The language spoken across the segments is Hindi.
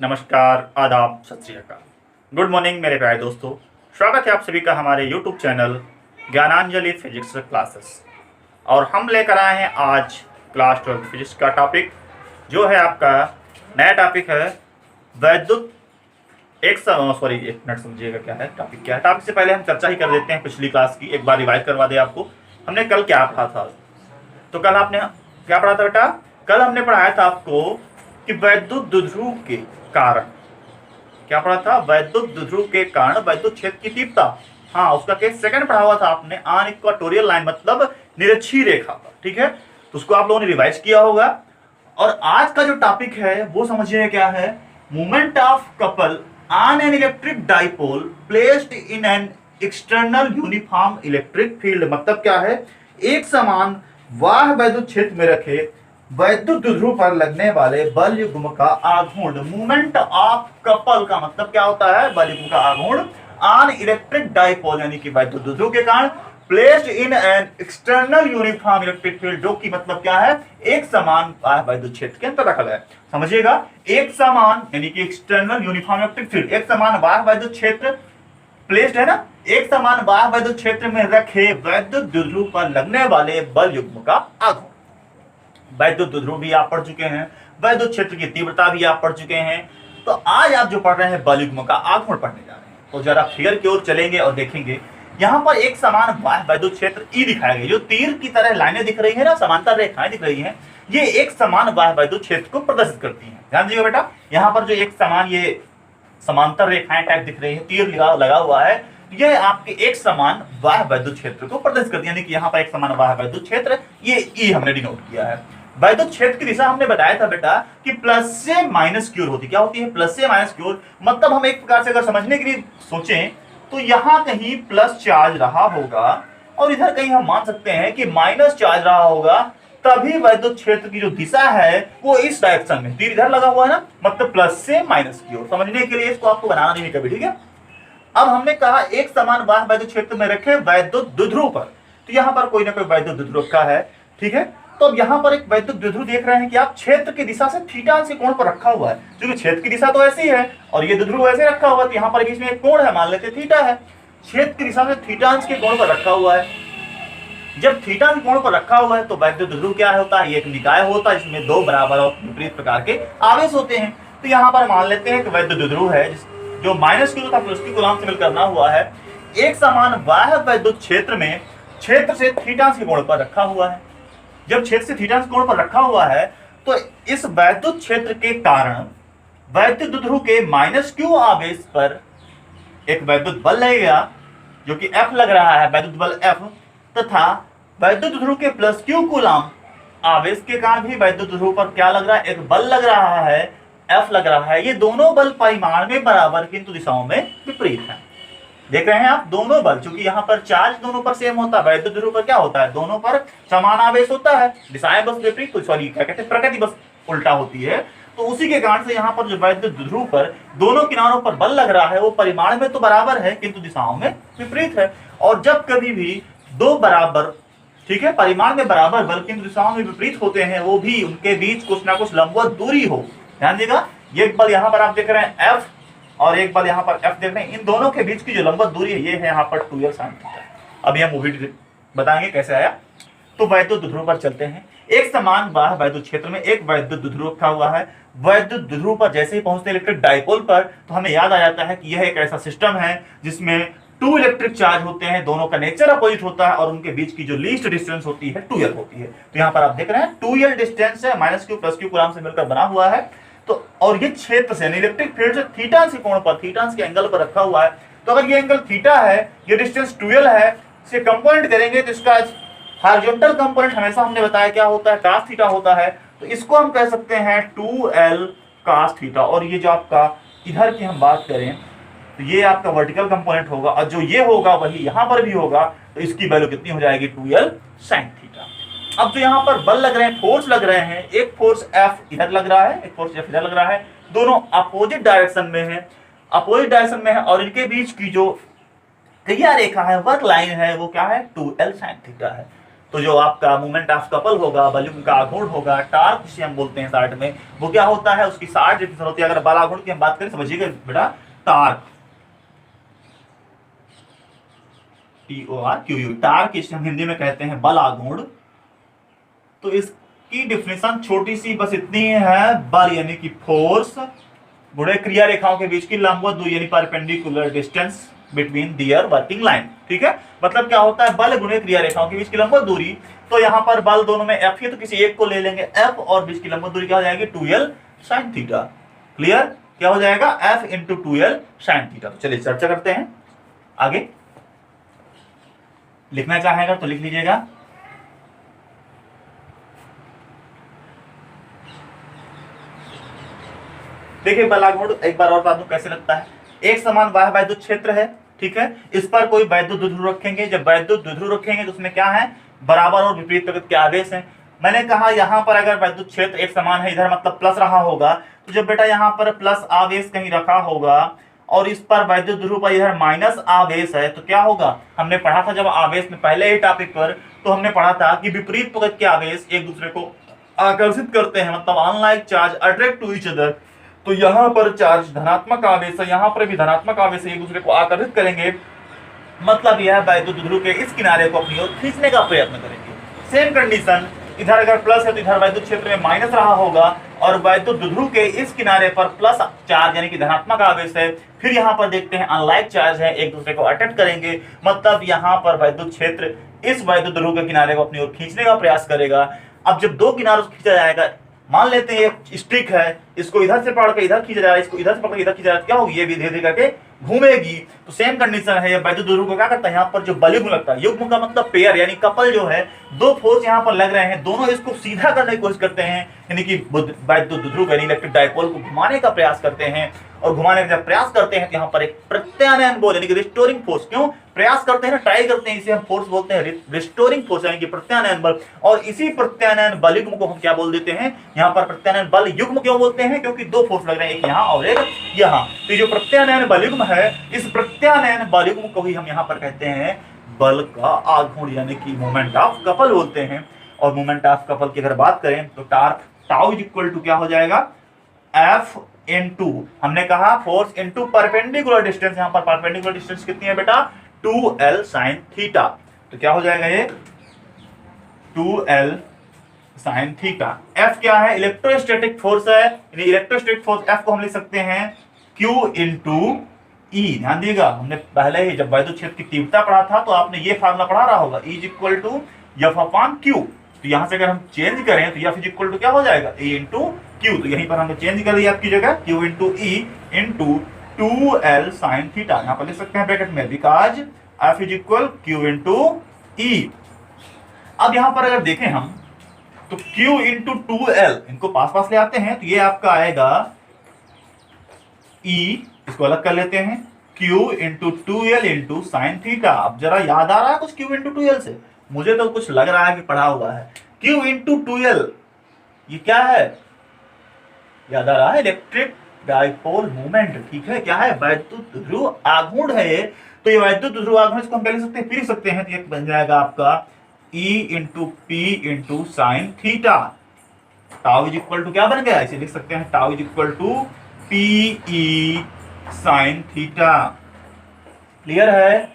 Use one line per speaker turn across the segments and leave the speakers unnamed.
नमस्कार, आदाब, सत श्री अकाल। गुड मॉर्निंग मेरे प्यारे दोस्तों। स्वागत है आप सभी का हमारे यूट्यूब चैनल ज्ञानांजलि फिजिक्स क्लासेस। और हम लेकर आए हैं आज क्लास 12 फिजिक्स का टॉपिक, जो है आपका नया टॉपिक है वैद्युत एक मिनट समझिएगा क्या है टॉपिक। क्या है टॉपिक से पहले हम चर्चा ही कर देते हैं पिछली क्लास की, एक बार रिवाइज करवा दे आपको। हमने कल क्या पढ़ा था? तो कल आपने क्या पढ़ा था बेटा? कल हमने पढ़ाया था आपको कि वैद्युत द्विध्रुव के कारण, क्या पढ़ा था? वैद्युत द्विध्रुव के कारण वैद्युत क्षेत्र की तीव्रता। हाँ, उसका केस सेकंड पढ़ा हुआ था आपने, ऑन इक्वाटोरियल लाइन, मतलब निरक्षीय रेखा पर। ठीक है, तो उसको आप लोगों ने रिवाइज किया होगा। और आज का जो टॉपिक है वो समझिए क्या है। Movement of couple on an electric dipole placed in an external uniform electric field. मतलब क्या है? एक समान बाह्य वैद्युत क्षेत्र में रखे वैद्युत द्विध्रुव पर लगने वाले बल युग्म का आघूर्ण। मूवमेंट ऑफ कपल का मतलब क्या होता है? बल युग्म का आघूर्ण ऑन इलेक्ट्रिक डाइपोल, यानी कि वैद्युत द्विध्रुव के कारण placed in an external uniform electric field, जो कि मतलब क्या है? एक समान वैद्युत क्षेत्र के अंदर रखा गया है। समझिएगा, एक समान यानी कि एक्सटर्नल यूनिफॉर्म इलेक्ट्रिक फील्ड, एक समान बाह्य वैद्युत क्षेत्र प्लेस्ड है ना, एक समान बाह्य वैद्युत क्षेत्र में रखे वैद्युत द्विध्रुव पर लगने वाले बल युग्म का आघूर्ण। वैद्युत द्विध्रुव भी आप पढ़ चुके हैं, वैद्युत क्षेत्र की तीव्रता भी आप पढ़ चुके हैं। तो आज आप जो पढ़ रहे हैं बल युग्म का आघूर्ण पढ़ने जा रहे हैं। तो जरा फिगर की ओर चलेंगे और देखेंगे, यहाँ पर एक समान बाह्य वैद्युत क्षेत्र ई दिखाया गया। जो तीर की तरह लाइनें दिख रही है ना, समांतर रेखाएं दिख रही हैं, ये एक समान बाह्य वैद्युत क्षेत्र को प्रदर्शित करती हैं। ध्यान दीजिएगा बेटा, यहाँ पर जो एक समान ये समांतर रेखाएं टाइप दिख रही है, तीर लगा हुआ है, यह आपके एक समान बाह्य वैद्युत क्षेत्र को प्रदर्शित करती है। यानी कि यहाँ पर एक समान बाह्य वैद्युत क्षेत्र, ये ई हमने डिनोट किया है। वैद्युत क्षेत्र की दिशा हमने बताया था बेटा कि प्लस से माइनस की ओर होती है। क्या होती है? प्लस से माइनस की ओर। मतलब हम एक प्रकार से अगर समझने के लिए सोचें तो यहां कहीं प्लस चार्ज रहा होगा और इधर कहीं हम मान सकते हैं कि माइनस चार्ज रहा होगा, तभी वैद्युत क्षेत्र की जो दिशा है वो इस डायरेक्शन में, तीर इधर लगा हुआ है ना, मतलब प्लस से माइनस की ओर। समझने के लिए इसको आपको बनाना नहीं कभी। ठीक है, अब हमने कहा एक समान बाह्य वैद्युत क्षेत्र में रखे वैद्युत द्विध्रुव पर, तो यहाँ पर कोई ना कोई वैद्युत द्विध्रुव का है। ठीक है, तो अब यहाँ पर एक वैद्युत द्विध्रुव देख रहे हैं कि आप क्षेत्र की दिशा से थीटा के कोण पर रखा हुआ है, क्योंकि क्षेत्र की दिशा तो ऐसी है और ये द्विध्रुव ऐसे रखा हुआ है, तो यहाँ पर बीच में एक कोण है, मान लेते थीटा है। क्षेत्र की दिशा से थीटा के कोण पर रखा हुआ है। जब थीटा के कोण पर रखा हुआ है तो वैद्युत द्विध्रुव क्या होता है? ये एक निकाय होता है, इसमें दो बराबर और विपरीत प्रकार के आवेश होते हैं। तो यहाँ पर मान लेते हैं कि वैद्युत द्विध्रुव है जो माइनस क्यू तथा प्लस क्यू कूलम्ब से मिलकर बना हुआ है, एक समान बाह्य वैद्युत क्षेत्र में क्षेत्र से थीटा के कोण पर रखा हुआ है। जब क्षेत्र से थीटा के कोण पर रखा हुआ है तो इस वैद्युत क्षेत्र के कारण वैद्युत द्विध्रुव के माइनस क्यू आवेश पर एक वैद्युत बल लगेगा, जो कि F लग रहा है, वैद्युत बल F, तथा वैद्युत द्विध्रुव के प्लस क्यू कूलम्ब आवेश के कारण भी वैद्युत द्विध्रुव पर क्या लग रहा है? एक बल लग रहा है, F लग रहा है। ये दोनों बल परिमाण में बराबर किंतु दिशाओं में विपरीत है। देख रहे हैं आप, दोनों बल, क्योंकि यहाँ पर चार्ज दोनों पर सेम होता है, वैद्युत ध्रुव पर क्या होता है? दोनों पर समान आवेश होता है, दिशाएं बस विपरीत, तो सॉरी क्या कहते हैं, प्रकृति बस उल्टा होती है। तो उसी के कारण से यहाँ पर जो वैद्युत ध्रुव पर दोनों किनारों पर बल लग रहा है वो परिमाण में तो बराबर है किंतु दिशाओं में विपरीत है। और जब कभी भी दो बराबर, ठीक है, परिमाण में बराबर बल किंतु दिशाओं में विपरीत होते हैं, वो भी उनके बीच कुछ ना कुछ लंबवत दूरी हो। ध्यान देगा, ये बल यहाँ पर आप देख रहे हैं F और एक बल यहाँ पर F देख रहे हैं, इन दोनों के बीच की जो लंबवत दूरी है ये है यहाँ पर 2l sin थीटा। अब यह मूवी बताएंगे कैसे आया। तो वैद्युत द्विध्रुव पर चलते हैं। एक समान बाह्य वैद्युत क्षेत्र में एक वैद्युत द्विध्रुव रखा हुआ है। वैद्युत द्विध्रुव पर जैसे ही पहुंचते इलेक्ट्रिक डाइपोल पर, तो हमें याद आ जाता है कि यह एक ऐसा सिस्टम है जिसमें 2 इलेक्ट्रिक चार्ज होते हैं, दोनों का नेचर अपोजिट होता है और उनके बीच की जो लीस्ट डिस्टेंस होती है 2l होती है। तो यहाँ पर आप देख रहे हैं 2l डिस्टेंस है, minus Q plus Q coulomb से मिलकर बना हुआ है। तो और ये क्षेत्र से इलेक्ट्रिक फील्ड से थीटा के कोण पर, थीटा के एंगल पर रखा हुआ है। तो अगर ये एंगल थीटा है, ये डिस्टेंस 2l है, इसे कंपोनेंट करेंगे तो इसका हॉरिजॉन्टल कंपोनेंट हमेशा हमने बताया क्या होता है? cos थीटा होता है। तो इसको हम कह सकते हैं 2l cos थीटा। और ये जो आपका इधर की हम बात करें तो ये आपका वर्टिकल कंपोनेंट होगा और जो ये होगा वही यहाँ पर भी होगा, तो इसकी वैल्यू कितनी हो जाएगी? 2l sin theta. अब तो यहाँ पर बल लग रहे हैं, फोर्स लग रहे हैं, एक फोर्स F इधर लग रहा है, एक फोर्स F इधर लग रहा है, दोनों अपोजिट डायरेक्शन में है, अपोजिट डायरेक्शन में है और इनके बीच की जो क्रिया रेखा है, वर्क लाइन है, वो क्या है? 2l sin थीटा है। तो जो आपका मोमेंट ऑफ कपल होगा, बलयुग्म का आघूर्ण होगा, टार्क जिसे हम बोलते हैं शार्ट में, वो क्या होता है, उसकी शार्ट जितनी होती है। अगर बल आघूर्ण की हम बात करें, समझिएगा बेटा, टार्क, TORQU, टार्क इसे हम हिंदी में कहते हैं बल आघूर्ण। तो इसकी डिफिनेशन छोटी सी बस इतनी है, बल यानी कि फोर्स गुणे क्रिया रेखाओं के बीच की लंबवत दूरी यानी perpendicular distance between their working line. ठीक है, मतलब क्या होता है, बल गुणे क्रिया रेखाओं के बीच की लंबवत दूरी। तो यहाँ पर बल दोनों में F है, तो किसी एक को ले लेंगे F, और बीच की लंबवत दूरी क्या हो जाएगी, 2L sin थीटा। क्लियर, क्या हो जाएगा, F into 2L sin theta. तो चलिए चर्चा करते हैं आगे। लिखना चाहेगा तो लिख लीजिएगा। देखिए बल आघूर्ण एक बार और बता दूं कैसे लगता है। एक समान बाह्य वैद्युत क्षेत्र है, ठीक है, इस पर कोई वैद्युत द्विध्रुव रखेंगे। जब वैद्युत द्विध्रुव रखेंगे तो उसमें क्या है, बराबर और विपरीत प्रकृति के आवेश हैं। मैंने कहा यहाँ पर अगर वैद्युत क्षेत्र एक समान है, इधर मतलब प्लस रहा होगा, तो जब बेटा यहाँ पर प्लस आवेश कहीं रखा होगा और इस पर वैद्युत ध्रुव पर इधर माइनस आवेश है, तो क्या होगा, हमने पढ़ा था जब आवेश में पहले ही टॉपिक पर, तो हमने पढ़ा था कि विपरीत प्रकृति के आवेश एक दूसरे को आकर्षित करते हैं, मतलब unlike charge attract to each other. तो यहाँ पर चार्ज धनात्मक आवेश है, यहाँ पर भी धनात्मक आवेश एक दूसरे को आकर्षित करेंगे, मतलब यह वैद्युत ध्रुव के इस किनारे को अपनी ओर खींचने का प्रयत्न करेंगे। सेम कंडीशन, इधर अगर प्लस है तो इधर वैद्युत क्षेत्र में माइनस रहा होगा, और वैद्युत ध्रुव के इस किनारे पर प्लस चार्ज यानी कि धनात्मक आवेश है। फिर यहाँ पर देखते हैं अनलाइक चार्ज है, एक दूसरे को अट्रैक्ट करेंगे, मतलब यहाँ पर वैद्युत क्षेत्र इस वैद्युत ध्रुव के किनारे को अपनी ओर खींचने का प्रयास करेगा। अब जब दो किनारों से खींचा जाएगा, मान लेते हैं ये स्टिक है, इसको इधर से पकड़ के इधर खींचा जा रहा है, इसको इधर से पकड़ के इधर खींचा जा रहा है, क्या होगी, ये भी धीरे धीरे करके घूमेगी। तो सेम कंडीशन है, ये वैद्युत ध्रुव को क्या करता है, यहाँ पर जो बलयुग्म लगता है, युग्म का मतलब पेयर यानी कपल जो है, दो फोर्स यहाँ पर लग रहे हैं, दोनों इसको सीधा करने की कोशिश करते हैं, यानी कि वैद्युत ध्रुव यानी इलेक्ट्रिक डायपोल को घुमाने का प्रयास करते हैं। और घुमाने का जब प्रयास करते हैं तो यहाँ पर एक प्रत्यानयन बल यानी कि रिस्टोरिंग फोर्स, क्यों प्रयास करते हैं ना, ट्राई करते हैं, इसे हम फोर्स बोलते हैं रिस्टोरिंग फोर्स यानी कि प्रत्यानयन बल। और इसी प्रत्यानयन बल युग्म को हम क्या बोल देते हैं, यहाँ पर प्रत्यानयन बल युग्म क्यों बोलते हैं, क्योंकि दो फोर्स लग रहे हैं, एक यहाँ और एक यहाँ। तो जो प्रत्यानयन बल युग्म है, इस प्रत्यानयन बल युग्म को ही हम यहाँ पर कहते हैं बल का आघूर्ण यानी कि मोमेंट ऑफ कपल बोलते हैं। और मोमेंट ऑफ कपल की अगर बात करें तो torque tau is equal to क्या हो जाएगा, F इनटू, हमने कहा फोर्स इनटू परपेंडिकुलर डिस्टेंस, यहाँ पर परपेंडिकुलर डिस्टेंस कितनी है बेटा, 2L sin थीटा। तो क्या हो जाएगा ये 2L sin थीटा। F क्या है, इलेक्ट्रोस्टैटिक फोर्स है, यानी इलेक्ट्रोस्टैटिक फोर्स F को हम लिख सकते हैं Q इंटू E। ध्यान दिएगा, हमने पहले ही जब वैद्युत क्षेत्र की तीव्रता पढ़ा था तो आपने ये फार्मूला पढ़ा रहा होगा, E is equal to F upon Q। तो यहां से अगर हम चेंज करें तो F इज इक्वल टू क्या हो जाएगा, E इंटू Q। तो यहीं पर हमने चेंज कर दिया आपकी जगह, Q into E into 2L sin theta. यहाँ पर लिख सकते हैं ब्रैकेट में, because F is equal Q into E। अब यहाँ पर अगर देखें हम तो Q इंटू 2L, इनको पास पास ले आते हैं तो ये आपका आएगा E, इसको अलग कर लेते हैं, Q into 2L into sine theta. अब जरा याद आ रहा है कुछ Q इंटू 2L से, मुझे तो कुछ लग रहा है कि पढ़ा हुआ है। Q इंटू 2L ये क्या है, याद आ रहा है, इलेक्ट्रिक डायपोल मोमेंट। ठीक है, क्या है, वैद्युत ध्रुव आघूर्ण है ये। तो ये वैद्युत ध्रुव आघूर्ण, इसको हम क्या लिख सकते हैं, फिर सकते हैं, तो ये बन जाएगा आपका E into P into sine theta. Tau is equal to क्या बन गया, इसे लिख सकते हैं tau is equal to P E sine theta. Clear है,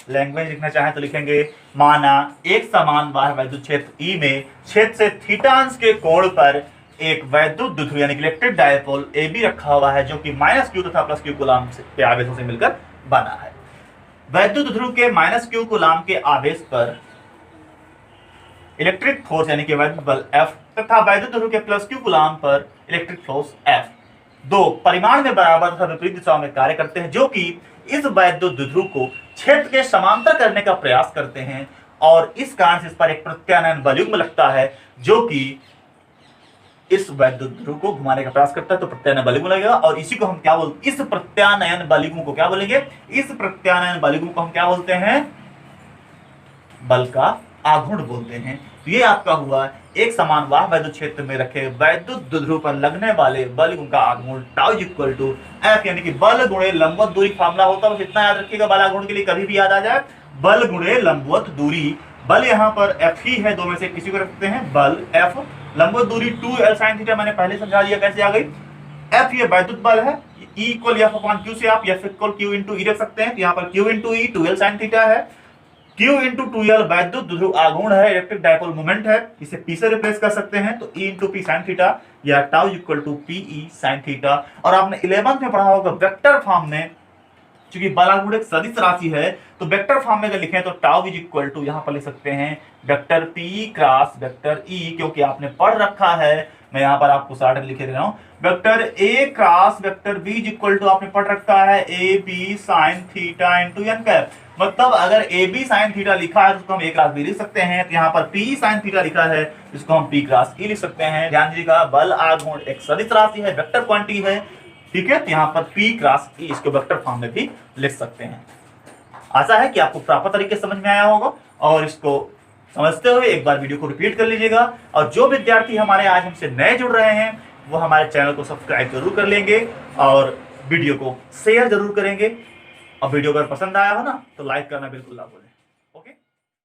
लैंग्वेज लिखना चाहें तो लिखेंगे, माना एक समान बाह्य वैद्युत क्षेत्र E में क्षेत्र से थीटा अंश के कोण पर एक वैद्युत द्विध्रुव यानी इलेक्ट्रिक डायपोल AB रखा हुआ है, जो कि -Q तथा +Q कूलाम के आवेशों से मिलकर बना है। वैद्युत द्विध्रुव के -Q कूलाम के आवेश पर इलेक्ट्रिक फोर्स यानी कि वैद्युत बल F तथा वैद्युत द्विध्रुव के +Q कूलाम पर इलेक्ट्रिक फोर्स F दो परिमाण में बराबर तथा विपरीत दिशाओं में कार्य करते हैं, जो कि इस वैद्युत द्विध्रुव को क्षेत्र के समांतर करने का प्रयास करते हैं। और इस कारण से इस पर एक प्रत्यानयन बलयुग्म लगता है, जो कि इस वैद्युत ध्रुव को घुमाने का प्रयास करता है, तो प्रत्यानयन बलयुग्म लगेगा। और इसी को हम क्या बोलते, इस प्रत्यानयन बलयुग्म को क्या बोलेंगे, इस प्रत्यानयन बलयुग्म को हम क्या बोलते हैं, बल का आघूर्ण बोलते हैं। तो ये आपका हुआ एक समान वाह वैद्युत क्षेत्र में रखे वैद्युत द्विध्रुव पर लगने वाले बलयुग्म का आघूर्ण टाउ इक्वल टू F, यानी कि बल गुणे लंबवत दूरी फार्मूला होता है, बस इतना याद रखिएगा, बल आघूर्ण के लिए कभी भी याद आ जाए, बल गुणे लंबवत दूरी बल यहाँ पर एफ ही है, दो में से किसी को रखते हैं बल एफ। लंबवत दूरी 2l sin थीटा मैंने पहले समझा दिया कैसे आ गई। एफ ये वैद्युत बल है, E equal F upon Q से आप एफ इक्वल क्यू इंटू ई रख सकते हैं। तो यहाँ पर क्यू इंटू ई 2l sin थीटा है, क्यू इंटू 2l वैद्युत ध्रुव आघूर्ण है, इलेक्ट्रिक डायपोल मोमेंट है, इसे पी से रिप्लेस कर सकते हैं। तो E into P sine theta या tau equal to P E sine theta. और आपने 11th में पढ़ा होगा वेक्टर फॉर्म में, क्योंकि बल आघूर्ण एक सदिश राशि है, तो वेक्टर फॉर्म में अगर लिखें तो टाउ इज इक्वल टू यहाँ पर लिख सकते हैं vector P cross vector E, क्योंकि आपने पढ़ रखा है। मैं यहाँ पर आपको शॉर्ट लिखे दे रहा हूँ, vector A cross vector B is equal to आपने पढ़ रखा है A B sine theta into N cap. मतलब अगर ए बी साइन थीटा लिखा है तो उसको हम ए क्रॉस बी लिख सकते हैं। तो यहाँ पर पी साइन थीटा लिखा है, इसको हम पी क्रॉस ई लिख सकते हैं। ध्यान दीजिएगा, बल आघूर्ण एक सदिश राशि है, वेक्टर क्वांटिटी है, ठीक है। तो यहाँ पर P क्रॉस E इसको वेक्टर फॉर्म में भी लिख सकते हैं। आशा है कि आपको प्रॉपर तरीके से समझ में आया होगा, और इसको समझते हुए एक बार वीडियो को रिपीट कर लीजिएगा। और जो विद्यार्थी हमारे आज हमसे नए जुड़ रहे हैं वो हमारे चैनल को सब्सक्राइब जरूर कर लेंगे और वीडियो को शेयर जरूर करेंगे। और वीडियो अगर पसंद आया हो ना तो लाइक करना बिल्कुल ना भूलें।